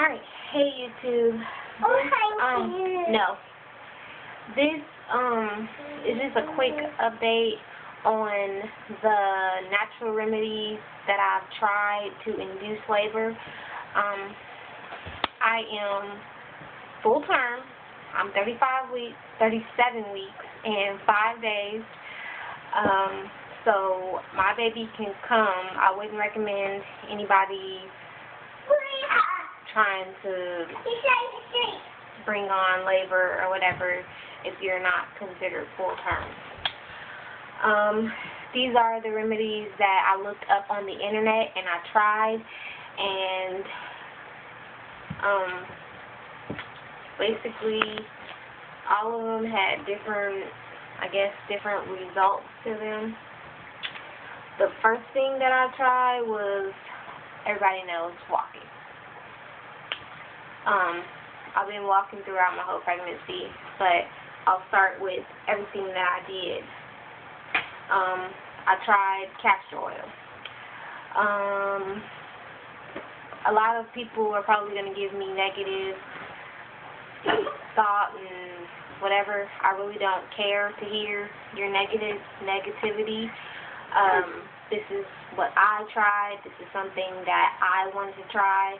Alright, hey YouTube. No. This is just a quick update on the natural remedies that I've tried to induce labor. I am full term. I'm 37 weeks and 5 days. So my baby can come. I wouldn't recommend anybody trying to bring on labor or whatever if you're not considered full term. These are the remedies that I looked up on the internet and I tried, and basically all of them had different results to them. The first thing that I tried was, everybody knows, walking. I've been walking throughout my whole pregnancy, but I'll start with everything that I did. I tried castor oil. A lot of people are probably going to give me negative thought and whatever. I really don't care to hear your negativity. This is what I tried. This is something that I wanted to try.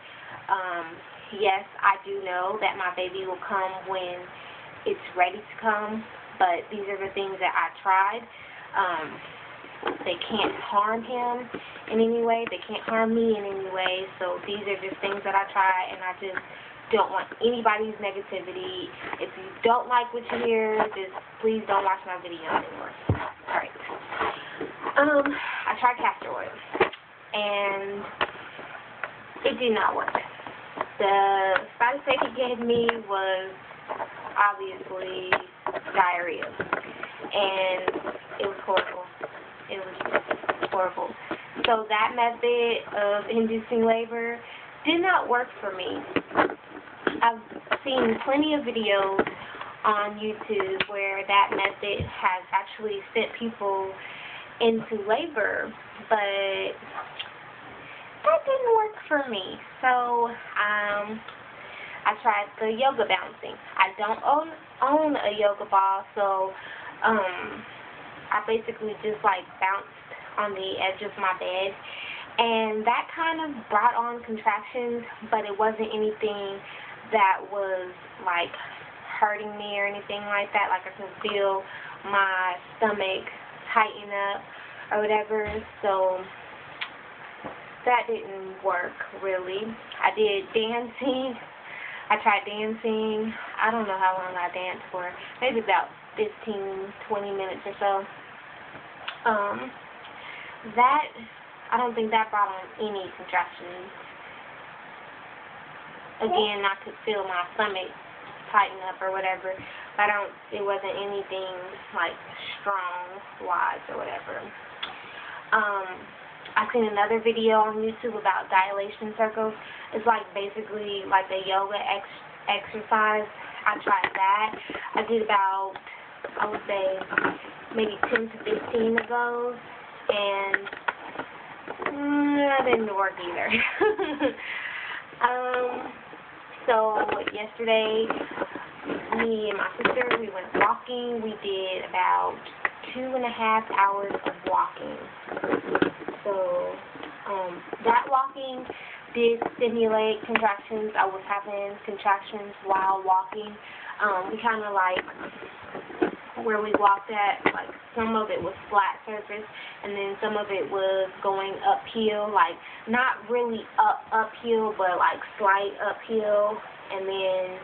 Yes, I do know that my baby will come when it's ready to come, but these are the things that I tried. They can't harm him in any way. They can't harm me in any way. So these are just things that I try, and I just don't want anybody's negativity. If you don't like what you hear, just please don't watch my video anymore. Alright. I tried castor oil, and it did not work. The side effect it gave me was obviously diarrhea, and it was horrible. It was horrible. So that method of inducing labor did not work for me. I've seen plenty of videos on YouTube where that method has actually sent people into labor, but that didn't work for me. So I tried the yoga bouncing. I don't own a yoga ball, so I basically just like bounced on the edge of my bed, and that kind of brought on contractions, but it wasn't anything that was like hurting me or anything like that. Like I could feel my stomach tighten up or whatever, so that didn't work really. I did dancing. I tried dancing. I don't know how long I danced for. Maybe about 15-20 minutes or so. I don't think that brought on any contractions. Again, I could feel my stomach tighten up or whatever, but it wasn't anything like strong-wise or whatever. I seen another video on YouTube about dilation circles. It's like basically like a yoga exercise. I tried that. I did about, I would say, maybe 10 to 15 of those, and that didn't work either. So yesterday, me and my sister, we went walking. We did about 2.5 hours of walking. So that walking did stimulate contractions. I was having contractions while walking. We kind of like where we walked at, like some of it was flat surface, and then some of it was going uphill, like not really uphill, but like slight uphill and then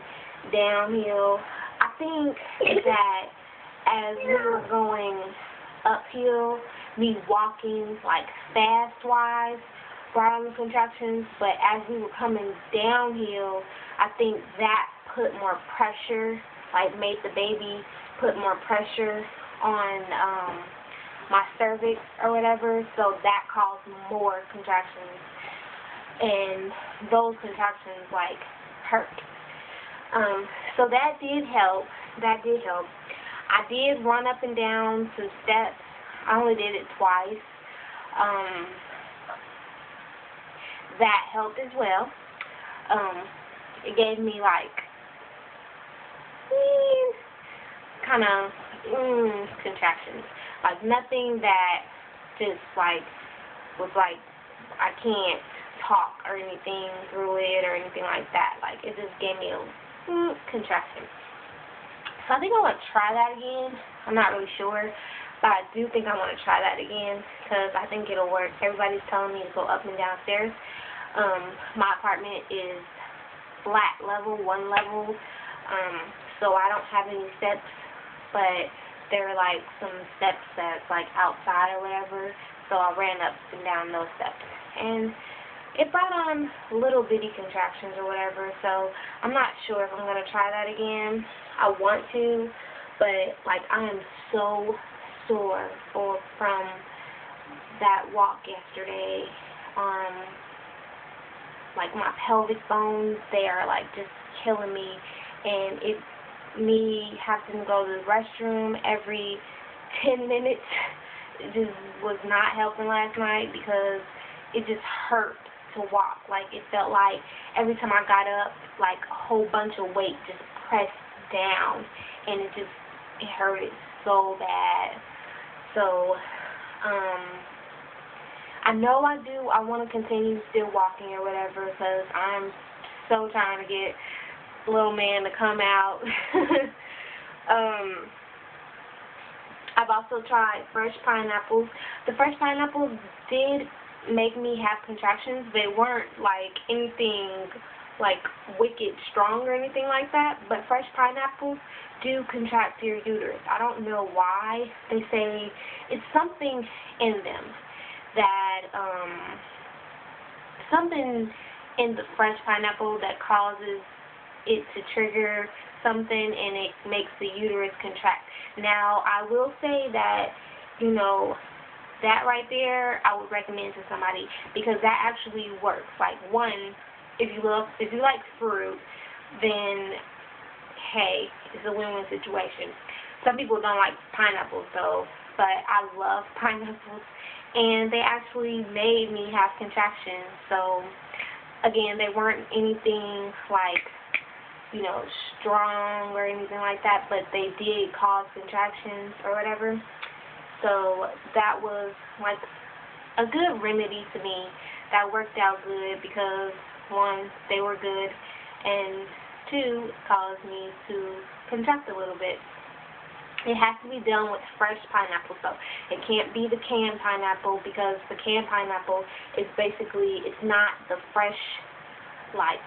downhill. I think that as we were going uphill, me walking like fast-wise brought on the contractions, but as we were coming downhill, I think that put more pressure, like made the baby put more pressure on my cervix or whatever, so that caused more contractions, and those contractions like hurt. So that did help. I did run up and down some steps. I only did it twice. That helped as well. It gave me like kind of contractions, like nothing that just like was like I can't talk or anything through it or anything like that. Like it just gave me a contraction. So I think I want to try that again. I'm not really sure, but I do think I want to try that again because I think it'll work. Everybody's telling me to go up and down stairs. My apartment is flat level, one level, so I don't have any steps, but there are like some steps that's like outside or whatever, so I ran up and down those steps, and it brought on little bitty contractions or whatever, so I'm not sure if I'm going to try that again. I want to, but like I am so sore from that walk yesterday. Like my pelvic bones, they are like just killing me, and me having to go to the restroom every 10 minutes just was not helping last night because it just hurt to walk. Like it felt like every time I got up, like a whole bunch of weight just pressed down, and it hurted so bad. So I know I want to continue still walking or whatever because I'm so trying to get little man to come out. I've also tried fresh pineapples. The fresh pineapples did make me have contractions. They weren't like anything like wicked strong or anything like that, but fresh pineapples do contract your uterus. I don't know why. They say it's something in them that something in the fresh pineapple that causes it to trigger something, and it makes the uterus contract. Now, I will say that, you know, that right there, I would recommend to somebody because that actually works. Like, one, if you like fruit, then hey, it's a win-win situation. Some people don't like pineapples though, but I love pineapples, and they actually made me have contractions. So again, they weren't anything like, you know, strong or anything like that, but they did cause contractions or whatever. So that was like a good remedy to me. That worked out good because one, they were good, and two, it caused me to contract a little bit. It has to be done with fresh pineapple, so it can't be the canned pineapple because the canned pineapple is basically, it's not the fresh, like,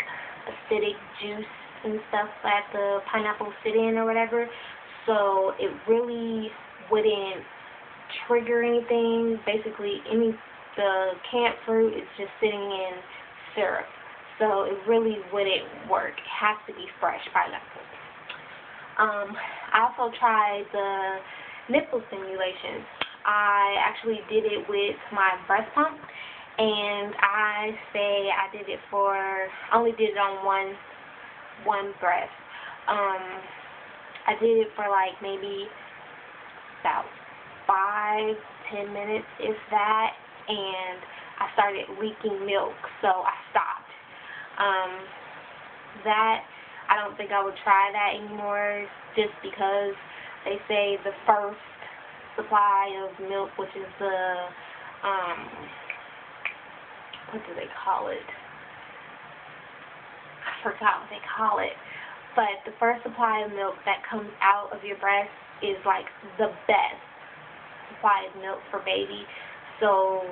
acidic juice and stuff that the pineapple sit in or whatever, so it really wouldn't trigger anything. Basically, the canned fruit is just sitting in syrup, so it really wouldn't work. It has to be fresh pineapple. I also tried the nipple stimulation. I actually did it with my breast pump, and I only did it on one breast. I did it for like maybe about 5-10 minutes, if that, and I started leaking milk, so I stopped. That, I don't think I would try that anymore just because they say the first supply of milk, which is the, what do they call it? I forgot what they call it. But the first supply of milk that comes out of your breast is like the best supply of milk for baby. So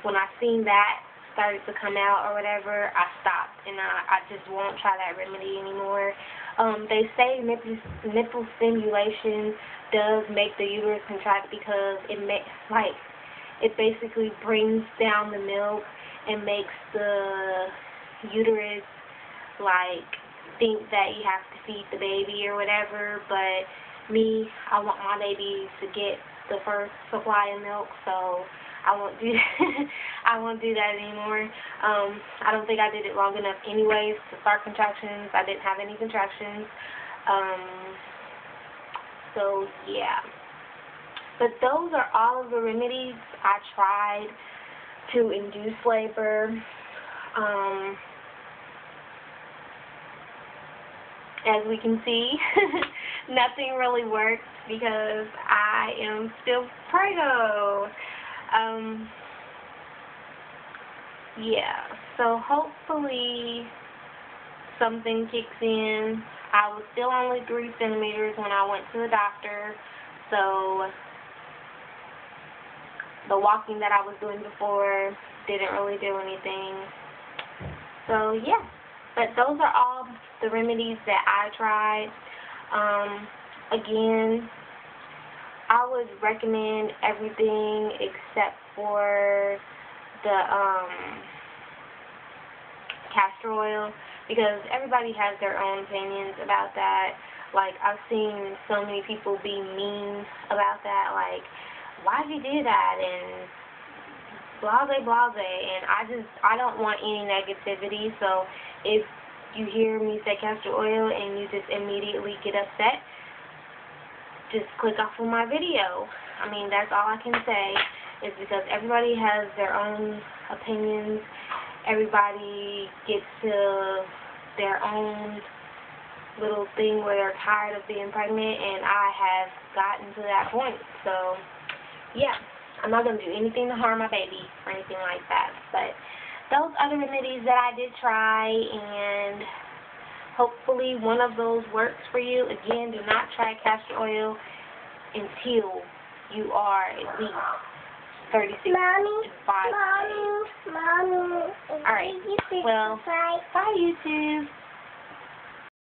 when I seen that started to come out or whatever, I stopped, and I just won't try that remedy anymore. They say nipple stimulation does make the uterus contract because it basically brings down the milk and makes the uterus like think that you have to feed the baby or whatever. But me, I want my baby to get the first supply of milk, so I won't do I won't do that anymore. I don't think I did it long enough anyways to start contractions. I didn't have any contractions. So yeah. But those are all of the remedies I tried to induce labor. as we can see, nothing really works because I am still preggo. Yeah, so hopefully something kicks in. I was still only 3 centimeters when I went to the doctor, so the walking that I was doing before didn't really do anything. So yeah, but those are all the remedies that I tried. Again, I would recommend everything except for the castor oil, because everybody has their own opinions about that. Like, I've seen so many people be mean about that, like, why'd you do that, and blase, and I don't want any negativity. So if you hear me say castor oil and you just immediately get upset, just click off of my video. I mean, that's all I can say, is because everybody has their own opinions. Everybody gets to their own little thing where they're tired of being pregnant, and I have gotten to that point. So, yeah, I'm not going to do anything to harm my baby or anything like that. But those are the remedies that I did try, and hopefully one of those works for you. Again, do not try castor oil until you are at least 36 and 5 days. Mommy. All right. Well, bye, YouTube.